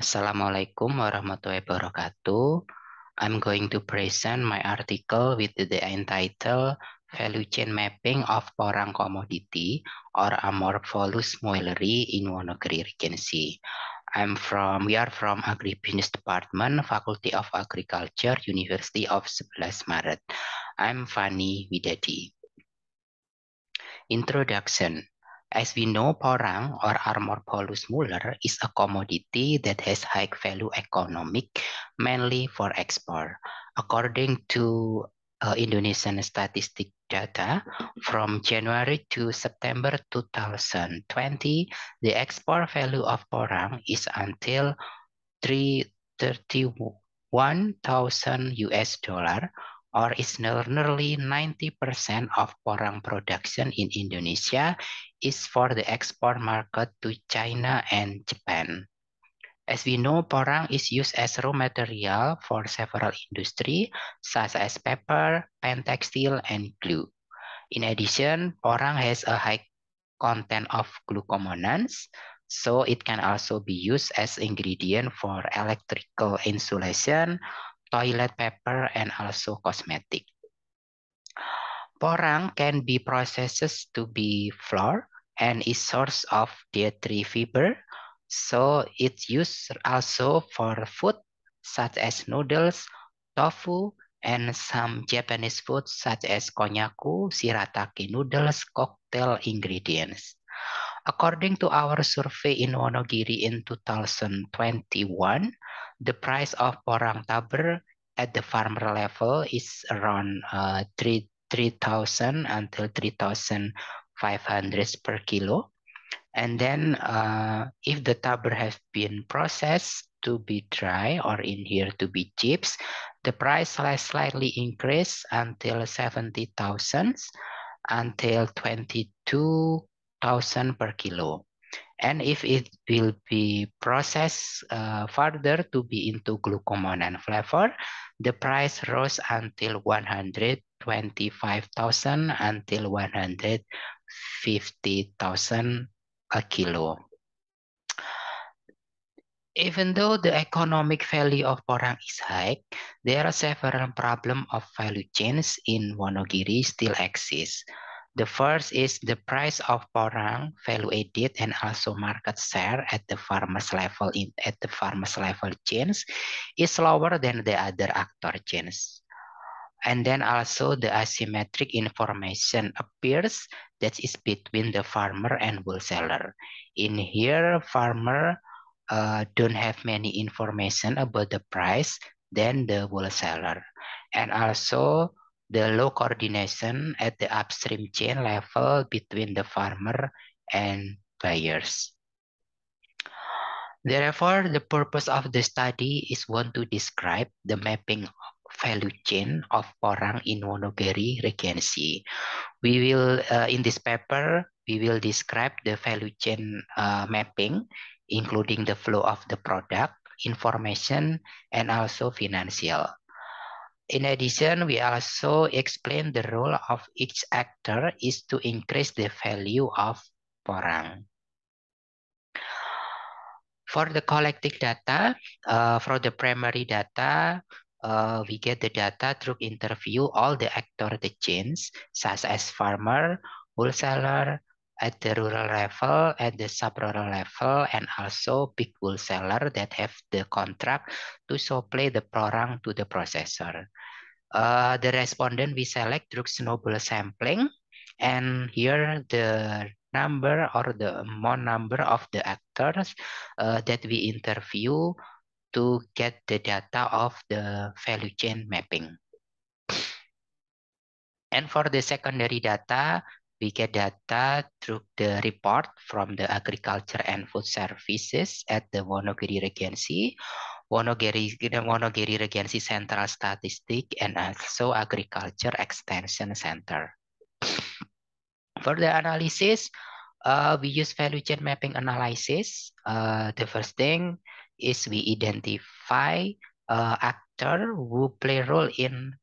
Assalamualaikum warahmatullahi wabarakatuh. I'm going to present my article with the entitled Value Chain Mapping of Porang Commodity or Amorphous Mueleri in Wonogiri Regency. We are from Agribusiness Department, Faculty of Agriculture, University of 11 Maret. I'm Fani Widadi. Introduction. As we know, porang or Amorphous mueller is a commodity that has high value economic, mainly for export. According to Indonesian statistic data, from January to September 2020, the export value of porang is until 331,000 US dollar, or is nearly 90% of porang production in Indonesia is for the export market to China and Japan. As we know, porang is used as raw material for several industries such as paper, pen textile, and glue. In addition, porang has a high content of glucomonans, so it can also be used as ingredient for electrical insulation, toilet paper, and also cosmetic. Porang can be processed to be flour and is source of dietary fiber, so it's used also for food such as noodles, tofu, and some Japanese foods such as konnyaku, shirataki noodles, cocktail ingredients. According to our survey in Wonogiri in 2021, the price of porang taber at the farmer level is around 3,000 until 3,500 per kilo. And then if the taber has been processed to be dry or in here to be chips, the price will slightly increase until 70,000 until 22,000 per kilo. And if it will be processed further to be into glucomonan flavor, the price rose until 125,000 until 150,000 a kilo. Even though the economic value of porang is high, there are several problems of value chains in Wonogiri still exist. The first is the price of porang, value added, and also market share at the farmers level chains is lower than the other actor chains. And then also the asymmetric information appears that is between the farmer and wholesaler. In here, farmer don't have many information about the price than the wholesaler. And also the low coordination at the upstream chain level between the farmer and buyers. Therefore, the purpose of the study is want to describe the mapping value chain of porang in Wonogiri Regency. We will, in this paper, we will describe the value chain mapping, including the flow of the product, information, and also financial. In addition, we also explain the role of each actor is to increase the value of porang. For the collecting data, for the primary data, we get the data through interview all the actor the chains, such as farmer, wholesaler, at the rural level, at the sub-rural level, and also big wholesaler that have the contract to supply the porang to the processor. The respondent we select through snowball sampling, and here the number or the amount number of the actors that we interview to get the data of the value chain mapping. And for the secondary data, we get data through the report from the Agriculture and Food Services at the Wonogiri Regency, Wonogiri Regency Central Statistic, and also Agriculture Extension Center. For the analysis, we use value chain mapping analysis. The first thing is we identify actor who play role in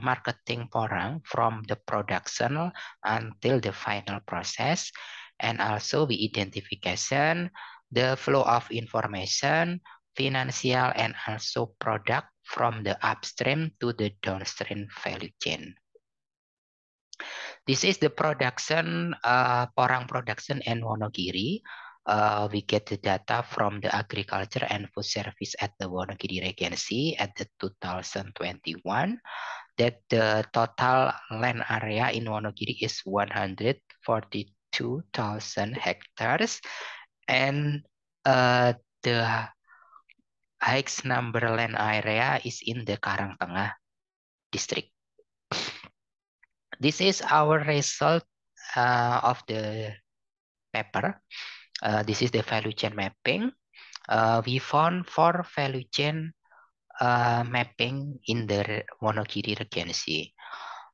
marketing porang from the production until the final process, and also we identification the flow of information financial, and also product from the upstream to the downstream value chain. This is the production, porang production in Wonogiri. We get the data from the agriculture and food service at the Wonogiri Regency at the 2021 that the total land area in Wonogiri is 142,000 hectares, and the highest number land area is in the Karangtengah district. This is our result of the paper. This is the value chain mapping. We found 4 value chain mapping in the Wonogiri Regency.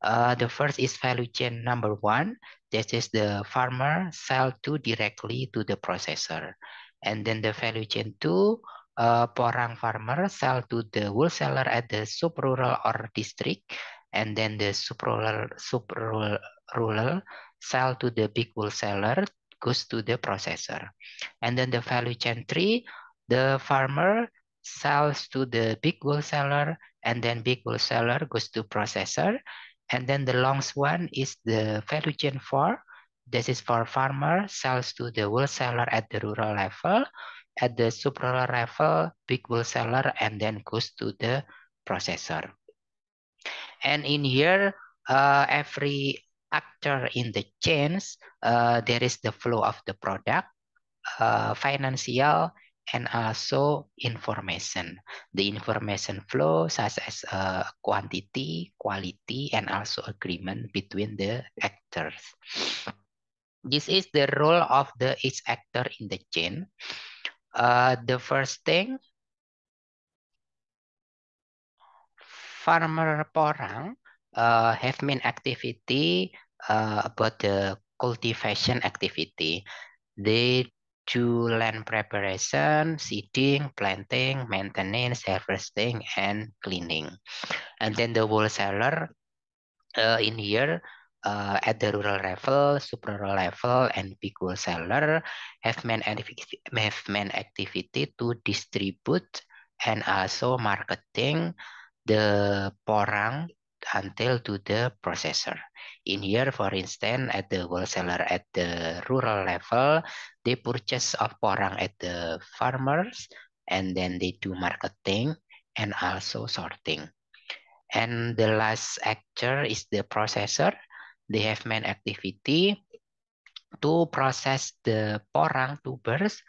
The first is value chain number 1. This is the farmer sell to directly to the processor. And then the value chain 2, porang farmer sell to the wholesaler at the sub-rural or district. And then the sub-rural sell to the big wholesaler, goes to the processor. And then the value chain 3, the farmer sells to the big wholesaler, and then big wholesaler goes to processor. And then the longest one is the value chain 4. This is for farmer sells to the wholesaler at the rural level, at the sub-rural level, big wholesaler, and then goes to the processor. And in here, every actor in the chains, there is the flow of the product, financial, and also information. The information flow such as quantity, quality, and also agreement between the actors. This is the role of each actor in the chain. The first thing, farmer porang have main activity about the cultivation activity. They do land preparation, seeding, planting, maintenance, harvesting, and cleaning. And then the wholesaler in here at the rural level, sub-rural level, and big wholesaler have main activity to distribute and also marketing the porang until to the processor. In here, for instance, at the wholesaler at the rural level, they purchase of porang at the farmers, and then they do marketing and also sorting. And the last actor is the processor. They have main activity to process the porang tubers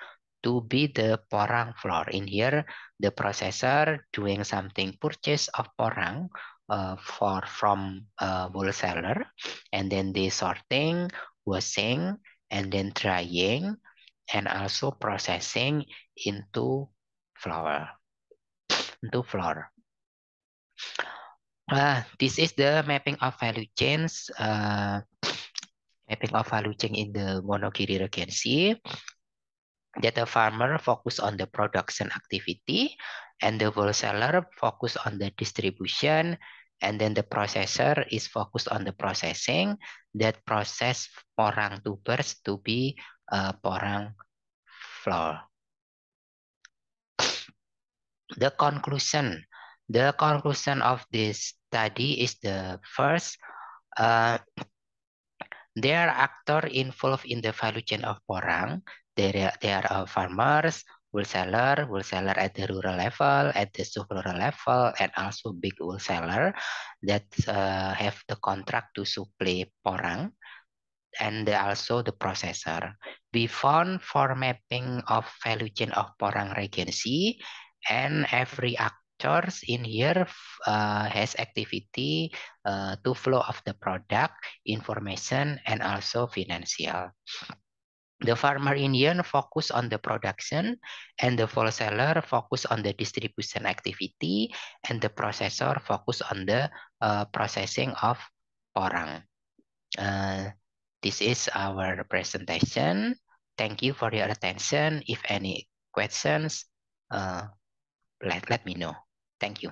to be the porang flour. In here, the processor doing something purchase of porang from wholesaler, and then they sorting, washing, and then drying, and also processing into flour. This is the mapping of value chains. Mapping of value chain in the Wonogiri Regency. That the farmer focus on the production activity, and the wholesaler focus on the distribution, and then the processor is focused on the processing that process porang tubers to be porang flour. The conclusion of this study is the first. There are actors involved in the value chain of porang. There are farmers, wholesaler at the rural level, at the sub-rural level, and also big wholesaler that have the contract to supply porang, and also the processor. We found for mapping of value chain of porang Regency, and every actors in here has activity to flow of the product, information, and also financial. The farmer in here focus on the production, and the wholesaler focus on the distribution activity, and the processor focus on the processing of porang. This is our presentation. Thank you for your attention. If any questions, let me know. Thank you.